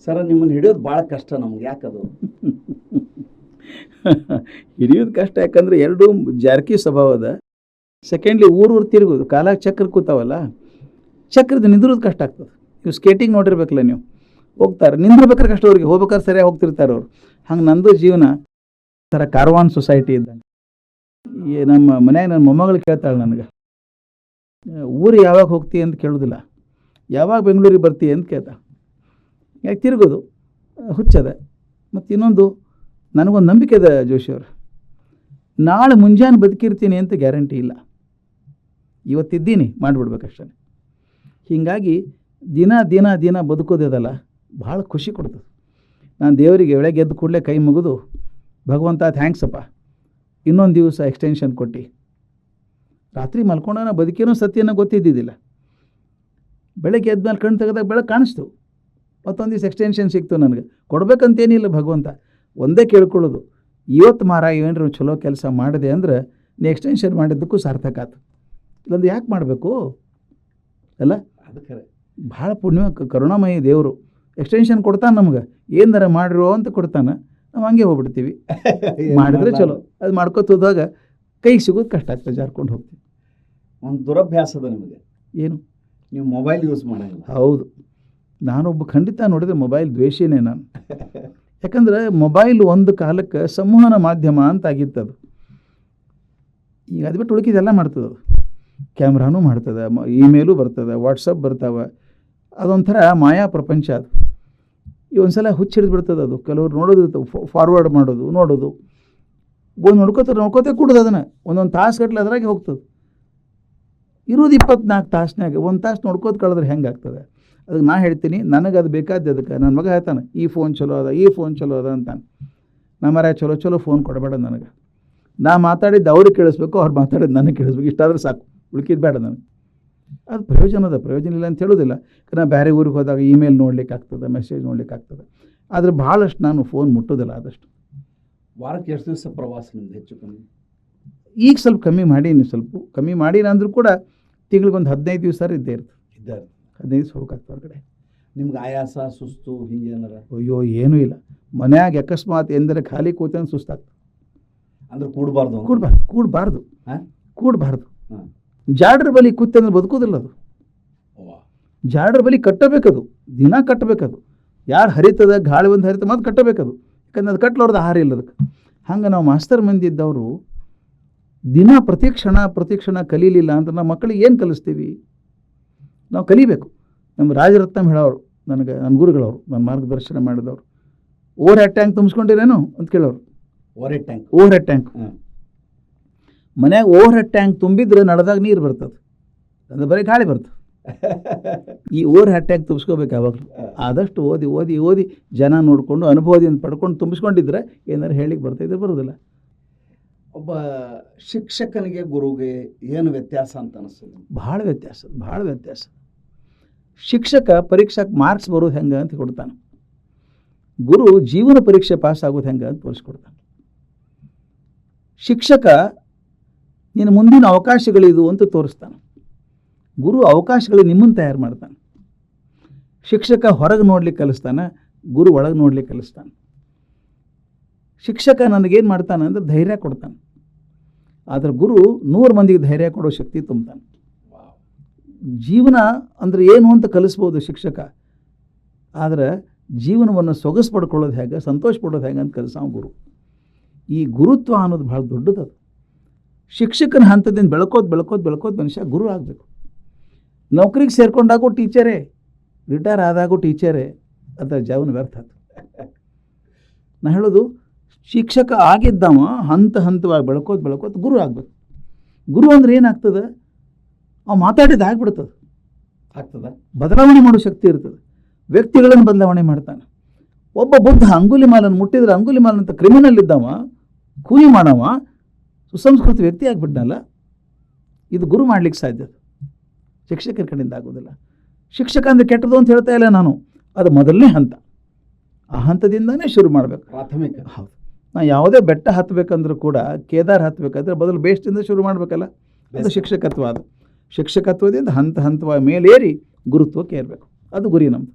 Sir ನಿಮ್ಮನ್ನು ಹಿಡಿಯೋದು ಭಾಳ ಕಷ್ಟ ನಮ್ಗೆ, ಯಾಕದು? ಹಿಡಿಯೋದು ಕಷ್ಟ ಯಾಕಂದ್ರೆ ಎರಡು ಜಾರಕಿ ಸ್ವಭಾವದ. ಸೆಕೆಂಡ್ಲಿ ಊರು ತಿರುಗೋದು, ಕಾಲಾಗ ಚಕ್ರ ಕೂತಾವಲ್ಲ, ಚಕ್ರದ ನಿಂದ್ರೋದು ಕಷ್ಟ ಆಗ್ತದೆ. ನೀವು ಸ್ಕೇಟಿಂಗ್ ನೋಡಿರ್ಬೇಕಲ್ಲ, ನೀವು ಹೋಗ್ತಾರೆ ನಿಂದಿರ್ಬೇಕಾದ್ರೆ ಕಷ್ಟ, ಅವ್ರಿಗೆ ಹೋಗ್ಬೇಕಾದ್ರೆ ಸರಿಯಾಗಿ ಹೋಗ್ತಿರ್ತಾರೆ ಅವ್ರು. ಹಂಗೆ ನಂದು ಜೀವನ ಥರ ಕಾರ್ವಾನ್ ಸೊಸೈಟಿ ಇದ್ದಂಗೆ. ನಮ್ಮ ಮನ್ಯಾಗ ನನ್ನ ಮೊಮ್ಮಗಳು ಕೇಳ್ತಾಳೆ ನನಗೆ, ಊರು ಯಾವಾಗ ಹೋಗ್ತೀವಿ ಅಂತ ಕೇಳೋದಿಲ್ಲ, ಯಾವಾಗ ಬೆಂಗಳೂರಿಗೆ ಬರ್ತೀವಿ ಅಂತ ಕೇಳ್ತಾಳೆ. ಯಾಕೆ ತಿರುಗೋದು ಹುಚ್ಚದ. ಮತ್ತು ಇನ್ನೊಂದು, ನನಗೊಂದು ನಂಬಿಕೆ ಇದೆ ಜೋಶಿಯವರು, ನಾಳೆ ಮುಂಜಾನೆ ಬದುಕಿರ್ತೀನಿ ಅಂತ ಗ್ಯಾರಂಟಿ ಇಲ್ಲ. ಇವತ್ತಿದ್ದೀನಿ ಮಾಡಿಬಿಡ್ಬೇಕಷ್ಟೇ. ಹೀಗಾಗಿ ದಿನ ದಿನ ದಿನ ಬದುಕೋದಿದಲ್ಲ ಭಾಳ ಖುಷಿ ಕೊಡ್ತದೆ. ನಾನು ದೇವರಿಗೆ ಬೆಳಗ್ಗೆ ಎದ್ದು ಕೂಡಲೇ ಕೈ ಮುಗಿದು, ಭಗವಂತ ಥ್ಯಾಂಕ್ಸಪ್ಪ, ಇನ್ನೊಂದು ದಿವಸ ಎಕ್ಸ್ಟೆನ್ಷನ್ ಕೊಟ್ಟು. ರಾತ್ರಿ ಮಲ್ಕೊಂಡಾಗ ಬದುಕೇನೋ ಸತ್ಯನ ಗೊತ್ತಿದ್ದಿದ್ದಿಲ್ಲ. ಬೆಳಗ್ಗೆ ಎದ್ದು ಮೇಲೆ ಕಣ್ಣು ತೆಗೆದಾಗ ಬೆಳಗ್ಗೆ ಕಾಣಿಸ್ತು, ಮತ್ತೊಂದು ದಿವಸ ಎಕ್ಸ್ಟೆನ್ಷನ್ ಸಿಕ್ತು. ನನಗೆ ಕೊಡ್ಬೇಕಂತೇನಿಲ್ಲ, ಭಗವಂತ ಒಂದೇ ಕೇಳ್ಕೊಳ್ಳೋದು, ಇವತ್ತು ಮಾರ ಏನಾರು ಚಲೋ ಕೆಲಸ ಮಾಡಿದೆ ಅಂದ್ರೆ ನೀ ಎಕ್ಸ್ಟೆನ್ಷನ್ ಮಾಡಿದ್ದಕ್ಕೂ ಸಾರ್ಥಕ ಆಯ್ತು. ಇಲ್ಲಂದ್ರೆ ಯಾಕೆ ಮಾಡಬೇಕು ಅಲ್ಲ? ಅದಕ್ಕೆ ಭಾಳ ಪುಣ್ಯ ಕರುಣಾಮಯಿ ದೇವರು. ಎಕ್ಸ್ಟೆನ್ಷನ್ ಕೊಡ್ತಾನೆ ನಮ್ಗೆ, ಏನಾರ ಮಾಡಿರೋ ಅಂತ ಕೊಡ್ತಾನೆ, ನಾವು ಹಂಗೆ ಹೋಗ್ಬಿಡ್ತೀವಿ. ಮಾಡಿದ್ರೆ ಚಲೋ, ಅದು ಮಾಡ್ಕೊತ ಹೋದಾಗ ಕೈಗೆ ಸಿಗೋದು ಕಷ್ಟ ಆಗ್ತದೆ, ಜಾರ್ಕೊಂಡು ಹೋಗ್ತೀವಿ. ಒಂದು ದುರಭ್ಯಾಸದ ನಿಮಗೆ ಏನು? ನೀವು ಮೊಬೈಲ್ ಯೂಸ್ ಮಾಡೋಂಗಿಲ್ಲ. ಹೌದು, ನಾನೊಬ್ಬ ಖಂಡಿತ ನೋಡಿದ್ರೆ ಮೊಬೈಲ್ ದ್ವೇಷಿನೇ ನಾನು. ಯಾಕಂದರೆ ಮೊಬೈಲ್ ಒಂದು ಕಾಲಕ್ಕೆ ಸಂವಹನ ಮಾಧ್ಯಮ ಅಂತ ಆಗಿತ್ತದು. ಈಗ ಅದು ಬಿಟ್ಟು ಉಳಿಕಿದೆಲ್ಲ ಮಾಡ್ತದೆ. ಅದು ಕ್ಯಾಮ್ರಾನೂ ಮಾಡ್ತದೆ, ಇಮೇಲು ಬರ್ತದೆ, ವಾಟ್ಸಪ್ ಬರ್ತಾವೆ. ಅದೊಂಥರ ಮಾಯಾ ಪ್ರಪಂಚ ಅದು. ಈ ಒಂದು ಸಲ ಹುಚ್ಚಿಡಿದು ಬಿಡ್ತದೆ ಅದು. ಕೆಲವ್ರು ನೋಡೋದು, ಫಾರ್ವರ್ಡ್ ಮಾಡೋದು, ನೋಡೋದು, ಒಂದು ನೋಡ್ಕೋತೆ ಕೂಡೋದು. ಅದನ್ನು ಒಂದೊಂದು ತಾಸು ಗಟ್ಟಲೆ ಅದ್ರಾಗೆ ಹೋಗ್ತದೆ. ಇರೋದು 24 ತಾಸಿನಾಗ 1 ತಾಸು ನೋಡ್ಕೋತ ಕಳೆದ್ರೆ ಹೆಂಗೆ ಆಗ್ತದೆ? ಅದಕ್ಕೆ ನಾ ಹೇಳ್ತೀನಿ, ನನಗೆ ಅದು ಬೇಕಾದ. ಅದಕ್ಕೆ ನನ್ನ ಮಗ ಹೇಳ್ತಾನೆ, ಈ ಫೋನ್ ಚಲೋ ಅದ, ಈ ಫೋನ್ ಚಲೋ ಅದ ಅಂತಾನೆ. ನಮ್ಮರ ಚಲೋ ಫೋನ್ ಕೊಡಬೇಡ ನನಗೆ. ನಾ ಮಾತಾಡಿದ್ದು ಅವ್ರಿಗೆ ಕೇಳಿಸ್ಬೇಕು, ಅವ್ರು ಮಾತಾಡಿದ್ದು ನನಗೆ ಕೇಳಿಸ್ಬೇಕು, ಇಷ್ಟಾದ್ರೆ ಸಾಕು, ಉಳ್ಕಿದ್ದು ಬೇಡ ನನಗೆ. ಅದು ಪ್ರಯೋಜನ ಇಲ್ಲ ಅಂತ ಹೇಳೋದಿಲ್ಲ. ನಾ ಬೇರೆ ಊರಿಗೆ ಹೋದಾಗ ಇಮೇಲ್ ನೋಡ್ಲಿಕ್ಕೆ ಆಗ್ತದೆ, ಮೆಸೇಜ್ ನೋಡ್ಲಿಕ್ಕೆ ಆಗ್ತದೆ. ಆದರೆ ಭಾಳಷ್ಟು ನಾನು ಫೋನ್ ಮುಟ್ಟೋದಿಲ್ಲ. ಆದಷ್ಟು ವಾರಕ್ಕೆ ಎಷ್ಟು ದಿವಸ ಪ್ರವಾಸ ನಿಮ್ದು ಹೆಚ್ಚು ಕಮ್ಮಿ? ಈಗ ಸ್ವಲ್ಪ ಕಮ್ಮಿ ಮಾಡೀನಿ ಅಂದರೂ ಕೂಡ ತಿಂಗಳಿಗೊಂದು 15 ದಿವಸ ಇದ್ದೇ ಇರ್ತದೆ. 15 ದಿವಸ ಹೋಗಕ್ಕಾಗ್ತದೆ ಹೊರಗಡೆ. ನಿಮ್ಗೆ ಆಯಾಸ, ಸುಸ್ತು ಹಿಂಗೆ ಏನಾರ? ಅಯ್ಯೋ ಏನೂ ಇಲ್ಲ. ಮನ್ಯಾಗ ಅಕಸ್ಮಾತ್ ಎಂದರೆ ಖಾಲಿ ಕೂತಂಗೆ ಸುಸ್ತಾಗ್ತದೆ. ಅಂದ್ರೆ ಕೂಡಬಾರ್ದು. ಜಾಡ್ರ ಬಲಿ ಕೂತಂದ್ರೆ ಬದುಕೋದಿಲ್ಲ ಅದು. ಜಾಡ್ರ ಬಲಿ ಕಟ್ಟಬೇಕದು, ದಿನ ಕಟ್ಟಬೇಕದು. ಯಾರು ಹರಿತದ, ಗಾಳಿ ಒಂದು ಹರಿತದ ಮತ್ತು ಕಟ್ಟಬೇಕದು. ಯಾಕಂದ್ರೆ ಅದು ಕಟ್ಲವ್ರದ್ದು ಆಹಾರ ಇಲ್ಲ ಅದಕ್ಕೆ. ಹಂಗೆ ನಾವು ಮಾಸ್ತರ್ ಮಂದಿ ಇದ್ದವರು ದಿನ ಪ್ರತಿ ಕ್ಷಣ ಕಲೀಲಿಲ್ಲ ಅಂತ ನಮ್ಮ ಮಕ್ಕಳಿಗೆ ಏನು ಕಲಿಸ್ತೀವಿ? ನಾವು ಕಲಿಬೇಕು. ನಮ್ಮ ರಾಜರತ್ನಂ ಹೇಳೋರು, ನನ್ನ ಗುರುಗಳವರು, ನನ್ನ ಮಾರ್ಗದರ್ಶನ ಮಾಡಿದವರು, ಓವರ್ ಹೆಡ್ ಟ್ಯಾಂಕ್ ತುಂಬಿಸ್ಕೊಂಡಿರೇನು ಅಂತ ಕೇಳೋರು. ಓವರ್ ಹೆಡ್ ಟ್ಯಾಂಕ್ ಮನ್ಯಾಗ ಓವರ್ ಹೆಡ್ ಟ್ಯಾಂಕ್ ತುಂಬಿದ್ರೆ ನಡೆದಾಗ ನೀರು ಬರ್ತದೆ, ಅದು ಬರೀ ಗಾಳಿ ಬರ್ತದೆ. ಈ ಓವರ್ ಹೆಡ್ ಟ್ಯಾಂಕ್ ತುಂಬಿಸ್ಕೋಬೇಕು ಯಾವಾಗಲೂ. ಆದಷ್ಟು ಓದಿ ಜನ ನೋಡಿಕೊಂಡು ಅನುಭವದಿಂದ ಪಡ್ಕೊಂಡು ತುಂಬಿಸ್ಕೊಂಡಿದ್ರೆ ಏನಾರು ಹೇಳಿಕ್ಕೆ ಬರ್ತಾಯಿದ್ರೆ ಬರೋದಿಲ್ಲ. ಒಬ್ಬ ಶಿಕ್ಷಕನಿಗೆ ಗುರುಗೆ ಏನು ವ್ಯತ್ಯಾಸ ಅಂತ ಅನಿಸ್ತದೆ? ಭಾಳ ವ್ಯತ್ಯಾಸ. ಶಿಕ್ಷಕ ಪರೀಕ್ಷೆಗೆ ಮಾರ್ಕ್ಸ್ ಬರೋದು ಹೆಂಗೆ ಅಂತ ಕೊಡ್ತಾನೆ. ಗುರು ಜೀವನ ಪರೀಕ್ಷೆ ಪಾಸ್ ಆಗೋದು ಹೆಂಗೆ ಅಂತ ತೋರಿಸ್ಕೊಡ್ತಾನೆ. ಶಿಕ್ಷಕ ನಿನ್ನ ಮುಂದಿನ ಅವಕಾಶಗಳಿದು ಅಂತ ತೋರಿಸ್ತಾನೆ. ಗುರು ಅವಕಾಶಗಳಿಗೆ ನಿಮ್ಮನ್ನು ತಯಾರು ಮಾಡ್ತಾನೆ. ಶಿಕ್ಷಕ ಹೊರಗೆ ನೋಡ್ಲಿಕ್ಕೆ ಕಲಿಸ್ತಾನೆ, ಗುರು ಒಳಗೆ ನೋಡ್ಲಿಕ್ಕೆ ಕಲಿಸ್ತಾನೆ. ಶಿಕ್ಷಕ ನನಗೇನು ಮಾಡ್ತಾನೆ ಅಂದರೆ ಧೈರ್ಯ ಕೊಡ್ತಾನೆ, ಆದರೆ ಗುರು 100 ಮಂದಿಗೆ ಧೈರ್ಯ ಕೊಡೋ ಶಕ್ತಿ ತುಂಬ್ತಾನೆ. ಜೀವನ ಅಂದರೆ ಏನು ಅಂತ ಕಲಿಸ್ಬೋದು ಶಿಕ್ಷಕ, ಆದರೆ ಜೀವನವನ್ನು ಸೊಗಸು ಪಡ್ಕೊಳ್ಳೋದು ಹೇಗೆ, ಸಂತೋಷ ಪಡೋದು ಹೇಗೆ ಅಂತ ಕಲಿಸೋ ಗುರು. ಈ ಗುರುತ್ವ ಅನ್ನೋದು ಭಾಳ ದೊಡ್ಡದು. ಶಿಕ್ಷಕನ ಹಂತದಿಂದ ಬೆಳ್ಕೋದು ಮನುಷ್ಯ ಗುರು ಆಗಬೇಕು. ನೌಕರಿಗೆ ಸೇರ್ಕೊಂಡಾಗೂ ಟೀಚರೇ, ರಿಟೈರ್ ಆದಾಗೂ ಟೀಚರೇ, ಅದರ ಜೀವನ ವ್ಯರ್ಥ ಆಯ್ತು. ನಾ ಹೇಳೋದು, ಶಿಕ್ಷಕ ಆಗಿದ್ದವ ಹಂತವಾಗಿ ಬೆಳ್ಕೋದು ಗುರು ಆಗಬೇಕು. ಗುರು ಅಂದ್ರೆ ಏನಾಗ್ತದೆ? ಅವ ಮಾತಾಡಿದ್ದು ಆಗ್ತದೆ, ಬದಲಾವಣೆ ಮಾಡೋ ಶಕ್ತಿ ಇರ್ತದೆ. ವ್ಯಕ್ತಿಗಳನ್ನು ಬದಲಾವಣೆ ಮಾಡ್ತಾನೆ. ಒಬ್ಬ ಬುದ್ಧ ಅಂಗುಲಿಮಾಲನ್ನು ಮುಟ್ಟಿದ್ರೆ ಅಂಗುಲಿಮಾಲಂತ ಕ್ರಿಮಿನಲ್ ಇದ್ದವ, ಕೂಲಿ ಮಾಡವ, ಸುಸಂಸ್ಕೃತ ವ್ಯಕ್ತಿ ಆಗಿಬಿಟ್ನಲ್ಲ. ಇದು ಗುರು ಮಾಡ್ಲಿಕ್ಕೆ ಸಾಧ್ಯ, ಶಿಕ್ಷಕರ ಕಡೆಯಿಂದ ಆಗೋದಿಲ್ಲ. ಶಿಕ್ಷಕ ಅಂದರೆ ಕೆಟ್ಟದು ಅಂತ ಹೇಳ್ತಾ ಇಲ್ಲ ನಾನು, ಅದು ಮೊದಲನೇ ಹಂತ. ಆ ಹಂತದಿಂದನೇ ಶುರು ಮಾಡಬೇಕು, ಪ್ರಾಥಮಿಕ. ಹೌದು. ನಾ ಯಾವುದೇ ಬೆಟ್ಟ ಹತ್ತಬೇಕಂದ್ರೂ ಕೂಡ, ಕೇದಾರ್ ಹತ್ತಬೇಕಾದ್ರೆ ಮೊದಲು ಬೇಸ್ಟಿಂದ ಶುರು ಮಾಡಬೇಕಲ್ಲ. ಅದು ಶಿಕ್ಷಕತ್ವ. ಅದು ಶಿಕ್ಷಕತ್ವದಿಂದ ಹಂತವಾಗಿ ಮೇಲೇರಿ ಗುರುತ್ವಕ್ಕೆ ಏರಬೇಕು. ಅದು ಗುರಿ ನಮ್ಮದು.